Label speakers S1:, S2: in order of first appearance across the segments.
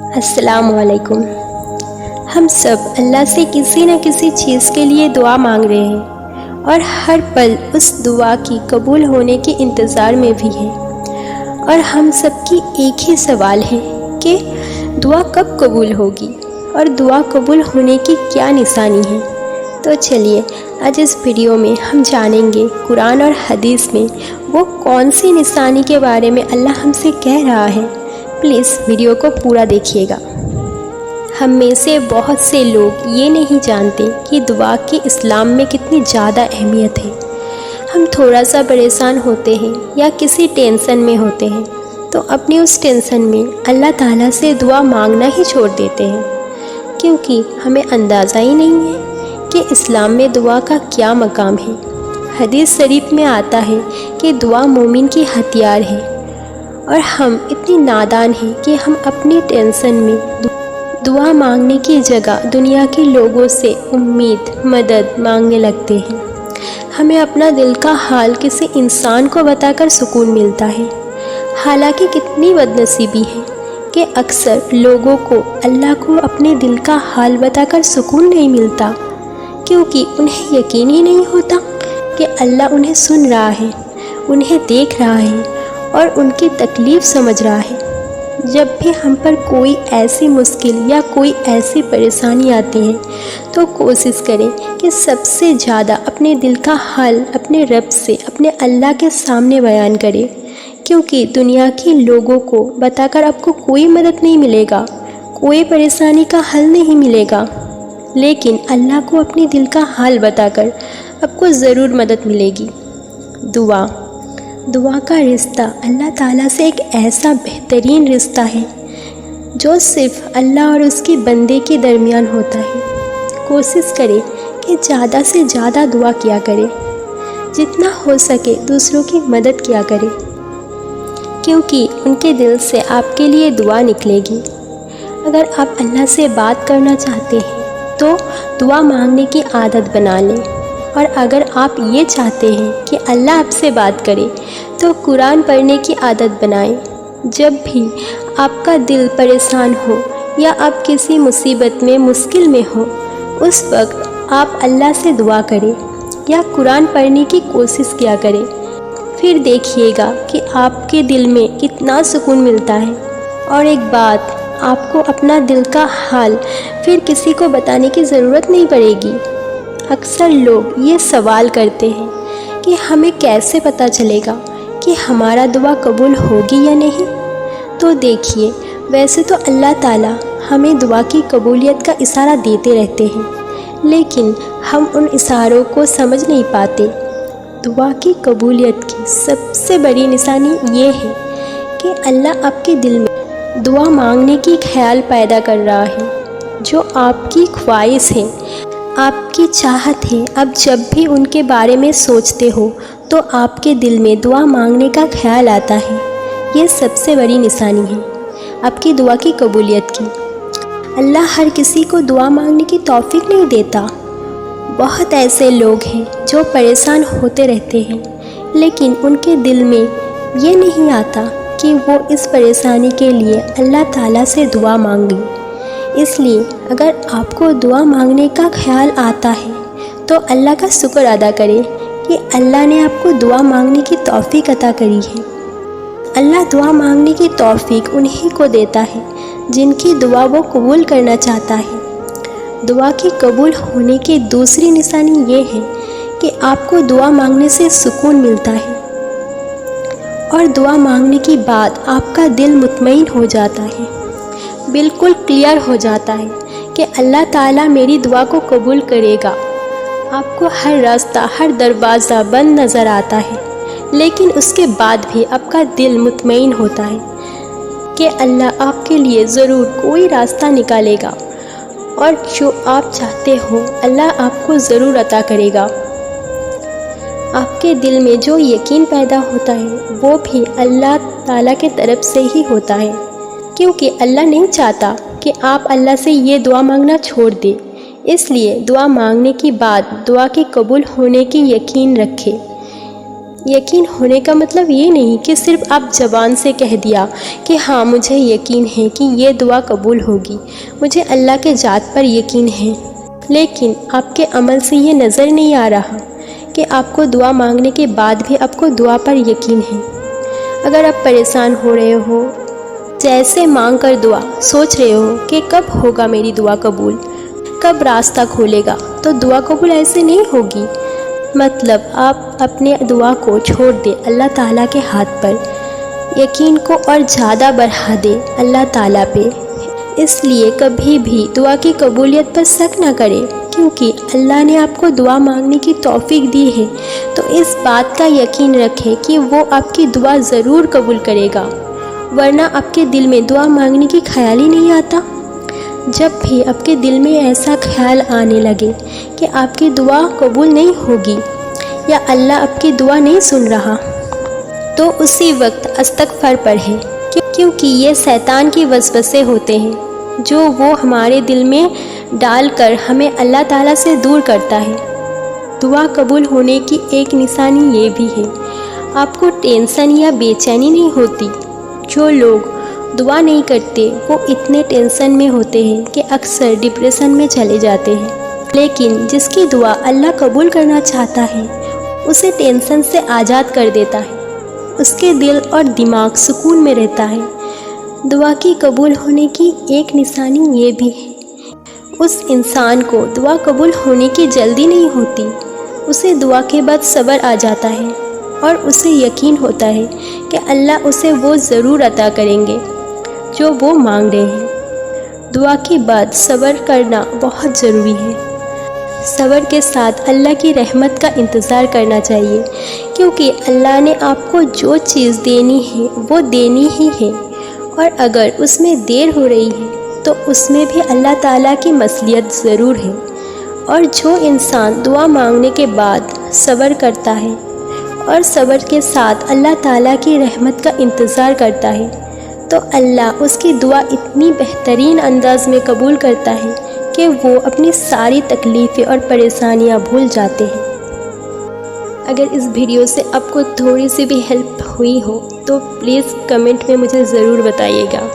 S1: السلام علیکم۔ ہم سب اللہ سے کسی نہ کسی چیز کے لیے دعا مانگ رہے ہیں اور ہر پل اس دعا کی قبول ہونے کے انتظار میں بھی ہیں، اور ہم سب کی ایک ہی سوال ہے کہ دعا کب قبول ہوگی اور دعا قبول ہونے کی کیا نشانی ہے۔ تو چلیے آج اس ویڈیو میں ہم جانیں گے قرآن اور حدیث میں وہ کون سی نشانی کے بارے میں اللہ ہم سے کہہ رہا ہے۔ پلیز ویڈیو کو پورا دیکھیے گا۔ ہم میں سے بہت سے لوگ یہ نہیں جانتے کہ دعا کی اسلام میں کتنی زیادہ اہمیت ہے۔ ہم تھوڑا سا پریشان ہوتے ہیں یا کسی ٹینشن میں ہوتے ہیں تو اپنی اس ٹینشن میں اللہ تعالیٰ سے دعا مانگنا ہی چھوڑ دیتے ہیں، کیونکہ ہمیں اندازہ ہی نہیں ہے کہ اسلام میں دعا کا کیا مقام ہے۔ حدیث شریف میں آتا ہے کہ دعا مومن کی ہتھیار ہے، اور ہم اتنی نادان ہیں کہ ہم اپنی ٹینشن میں دعا مانگنے کی جگہ دنیا کے لوگوں سے امید مدد مانگنے لگتے ہیں۔ ہمیں اپنا دل کا حال کسی انسان کو بتا کر سکون ملتا ہے، حالانکہ کتنی بد نصیبی ہے کہ اکثر لوگوں کو اللہ کو اپنے دل کا حال بتا کر سکون نہیں ملتا، کیونکہ انہیں یقین ہی نہیں ہوتا کہ اللہ انہیں سن رہا ہے، انہیں دیکھ رہا ہے اور ان کی تکلیف سمجھ رہا ہے۔ جب بھی ہم پر کوئی ایسی مشکل یا کوئی ایسی پریشانی آتی ہے تو کوشش کریں کہ سب سے زیادہ اپنے دل کا حال اپنے رب سے، اپنے اللہ کے سامنے بیان کریں، کیونکہ دنیا کے لوگوں کو بتا کر آپ کو کوئی مدد نہیں ملے گا، کوئی پریشانی کا حل نہیں ملے گا، لیکن اللہ کو اپنے دل کا حال بتا کر آپ کو ضرور مدد ملے گی۔ دعا کا رشتہ اللہ تعالیٰ سے ایک ایسا بہترین رشتہ ہے جو صرف اللہ اور اس کے بندے کے درمیان ہوتا ہے۔ کوشش کریں کہ زیادہ سے زیادہ دعا کیا کریں، جتنا ہو سکے دوسروں کی مدد کیا کریں، کیونکہ ان کے دل سے آپ کے لیے دعا نکلے گی۔ اگر آپ اللہ سے بات کرنا چاہتے ہیں تو دعا مانگنے کی عادت بنا لیں، اور اگر آپ یہ چاہتے ہیں کہ اللہ آپ سے بات کرے تو قرآن پڑھنے کی عادت بنائیں۔ جب بھی آپ کا دل پریشان ہو یا آپ کسی مصیبت میں مشکل میں ہو، اس وقت آپ اللہ سے دعا کریں یا قرآن پڑھنے کی کوشش کیا کریں، پھر دیکھیے گا کہ آپ کے دل میں کتنا سکون ملتا ہے۔ اور ایک بات، آپ کو اپنا دل کا حال پھر کسی کو بتانے کی ضرورت نہیں پڑے گی۔ اکثر لوگ یہ سوال کرتے ہیں کہ ہمیں کیسے پتہ چلے گا کہ ہمارا دعا قبول ہوگی یا نہیں؟ تو دیکھیے، ویسے تو اللہ تعالیٰ ہمیں دعا کی قبولیت کا اشارہ دیتے رہتے ہیں، لیکن ہم ان اشاروں کو سمجھ نہیں پاتے۔ دعا کی قبولیت کی سب سے بڑی نشانی یہ ہے کہ اللہ آپ کے دل میں دعا مانگنے کی خیال پیدا کر رہا ہے، جو آپ کی خواہش ہے، آپ کی چاہت ہے۔ اب جب بھی ان کے بارے میں سوچتے ہو تو آپ کے دل میں دعا مانگنے کا خیال آتا ہے۔ یہ سب سے بڑی نشانی ہے آپ کی دعا کی قبولیت کی۔ اللہ ہر کسی کو دعا مانگنے کی توفیق نہیں دیتا۔ بہت ایسے لوگ ہیں جو پریشان ہوتے رہتے ہیں، لیکن ان کے دل میں یہ نہیں آتا کہ وہ اس پریشانی کے لیے اللہ تعالیٰ سے دعا مانگیں۔ اس لیے اگر آپ کو دعا مانگنے کا خیال آتا ہے تو اللہ کا شکر ادا کریں کہ اللہ نے آپ کو دعا مانگنے کی توفیق عطا کری ہے۔ اللہ دعا مانگنے کی توفیق انہی کو دیتا ہے جن کی دعا وہ قبول کرنا چاہتا ہے۔ دعا کی قبول ہونے کی دوسری نشانی یہ ہے کہ آپ کو دعا مانگنے سے سکون ملتا ہے، اور دعا مانگنے کے بعد آپ کا دل مطمئن ہو جاتا ہے، بالکل کلیئر ہو جاتا ہے کہ اللہ تعالیٰ میری دعا کو قبول کرے گا۔ آپ کو ہر راستہ، ہر دروازہ بند نظر آتا ہے، لیکن اس کے بعد بھی آپ کا دل مطمئن ہوتا ہے کہ اللہ آپ کے لیے ضرور کوئی راستہ نکالے گا، اور جو آپ چاہتے ہو اللہ آپ کو ضرور عطا کرے گا۔ آپ کے دل میں جو یقین پیدا ہوتا ہے وہ بھی اللہ تعالیٰ کے طرف سے ہی ہوتا ہے، کیونکہ اللہ نہیں چاہتا کہ آپ اللہ سے یہ دعا مانگنا چھوڑ دیں۔ اس لیے دعا مانگنے کے بعد دعا کے قبول ہونے کی یقین رکھیں۔ یقین ہونے کا مطلب یہ نہیں کہ صرف آپ زبان سے کہہ دیا کہ ہاں مجھے یقین ہے کہ یہ دعا قبول ہوگی، مجھے اللہ کے ذات پر یقین ہے، لیکن آپ کے عمل سے یہ نظر نہیں آ رہا کہ آپ کو دعا مانگنے کے بعد بھی آپ کو دعا پر یقین ہے۔ اگر آپ پریشان ہو رہے ہو، جیسے مانگ کر دعا سوچ رہے ہو کہ کب ہوگا میری دعا قبول، کب راستہ کھولے گا، تو دعا قبول ایسے نہیں ہوگی۔ مطلب آپ اپنے دعا کو چھوڑ دیں اللہ تعالیٰ کے ہاتھ پر، یقین کو اور زیادہ بڑھا دیں اللہ تعالیٰ پہ۔ اس لیے کبھی بھی دعا کی قبولیت پر شک نہ کریں، کیونکہ اللہ نے آپ کو دعا مانگنے کی توفیق دی ہے، تو اس بات کا یقین رکھیں کہ وہ آپ کی دعا ضرور قبول کرے گا، ورنہ آپ کے دل میں دعا مانگنے کی خیال ہی نہیں آتا۔ جب بھی آپ کے دل میں ایسا خیال آنے لگے کہ آپ کی دعا قبول نہیں ہوگی یا اللہ آپ کی دعا نہیں سن رہا، تو اسی وقت استغفار پڑھیں، کیونکہ یہ شیطان کی وسوسے ہوتے ہیں جو وہ ہمارے دل میں ڈال کر ہمیں اللہ تعالیٰ سے دور کرتا ہے۔ دعا قبول ہونے کی ایک نشانی یہ بھی ہے، آپ کو ٹینشن یا بے چینی نہیں ہوتی۔ جو لوگ دعا نہیں کرتے وہ اتنے ٹینشن میں ہوتے ہیں کہ اکثر ڈپریشن میں چلے جاتے ہیں، لیکن جس کی دعا اللہ قبول کرنا چاہتا ہے اسے ٹینشن سے آزاد کر دیتا ہے، اس کے دل اور دماغ سکون میں رہتا ہے۔ دعا کی قبول ہونے کی ایک نشانی یہ بھی ہے، اس انسان کو دعا قبول ہونے کی جلدی نہیں ہوتی، اسے دعا کے بعد صبر آ جاتا ہے اور اسے یقین ہوتا ہے کہ اللہ اسے وہ ضرور عطا کریں گے جو وہ مانگ رہے ہیں۔ دعا کے بعد صبر کرنا بہت ضروری ہے۔ صبر کے ساتھ اللہ کی رحمت کا انتظار کرنا چاہیے، کیونکہ اللہ نے آپ کو جو چیز دینی ہے وہ دینی ہی ہے، اور اگر اس میں دیر ہو رہی ہے تو اس میں بھی اللہ تعالیٰ کی مصلحت ضرور ہے۔ اور جو انسان دعا مانگنے کے بعد صبر کرتا ہے اور صبر کے ساتھ اللہ تعالیٰ کی رحمت کا انتظار کرتا ہے، تو اللہ اس کی دعا اتنی بہترین انداز میں قبول کرتا ہے کہ وہ اپنی ساری تکلیفیں اور پریشانیاں بھول جاتے ہیں۔ اگر اس ویڈیو سے آپ کو تھوڑی سی بھی ہیلپ ہوئی ہو تو پلیز کمنٹ میں مجھے ضرور بتائیے گا،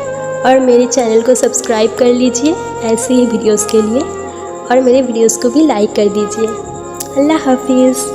S1: اور میرے چینل کو سبسکرائب کر لیجئے ایسے ہی ویڈیوز کے لیے، اور میرے ویڈیوز کو بھی لائک کر دیجئے۔ اللہ حافظ۔